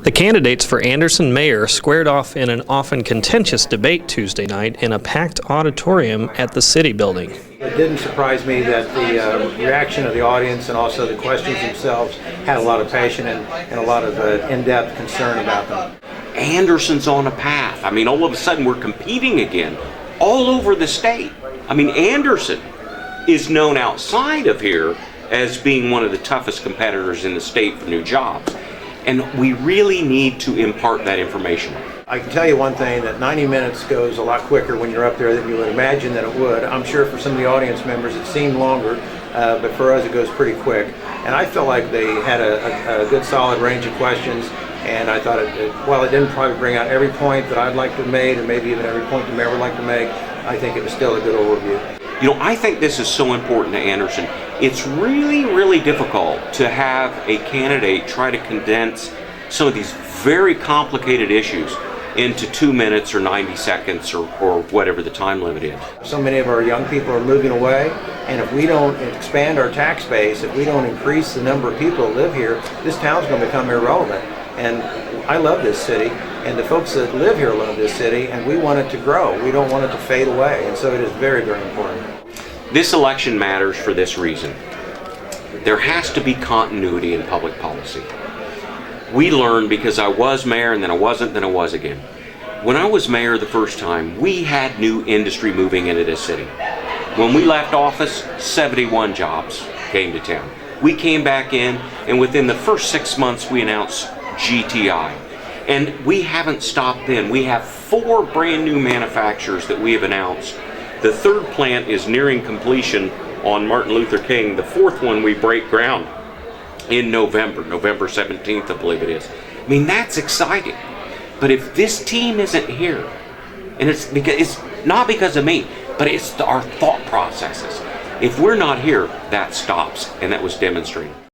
The candidates for Anderson mayor squared off in an often contentious debate Tuesday night in a packed auditorium at the city building. It didn't surprise me that the reaction of the audience and also the questions themselves had a lot of passion and a lot of in-depth concern about them. Anderson's on a path. I mean, all of a sudden we're competing again all over the state. I mean, Anderson is known outside of here as being one of the toughest competitors in the state for new jobs. And we really need to impart that information. I can tell you one thing, that 90 minutes goes a lot quicker when you're up there than you would imagine that it would. I'm sure for some of the audience members it seemed longer, but for us it goes pretty quick. And I felt like they had a good solid range of questions, and I thought while it didn't probably bring out every point that I'd like to have made, or maybe even every point the mayor would like to make, I think it was still a good overview. You know, I think this is so important to Anderson. It's really, really difficult to have a candidate try to condense some of these very complicated issues into 2 minutes or 90 seconds or whatever the time limit is. So many of our young people are moving away, and if we don't expand our tax base, if we don't increase the number of people that live here, this town's going to become irrelevant. And I love this city, and the folks that live here love this city, and we want it to grow. We don't want it to fade away, and so it is very, very important. This election matters for this reason. There has to be continuity in public policy. We learned, because I was mayor and then I wasn't, then I was again. When I was mayor the first time, we had new industry moving into this city. When we left office, 71 jobs came to town. We came back in, and within the first 6 months we announced GTI. And we haven't stopped then. We have 4 brand new manufacturers that we have announced. The 3rd plant is nearing completion on Martin Luther King. The 4th one we break ground in November 17th, I believe it is. I mean, that's exciting. But if this team isn't here, and it's not because of me, but it's our thought processes. If we're not here, that stops, and that was demonstrated.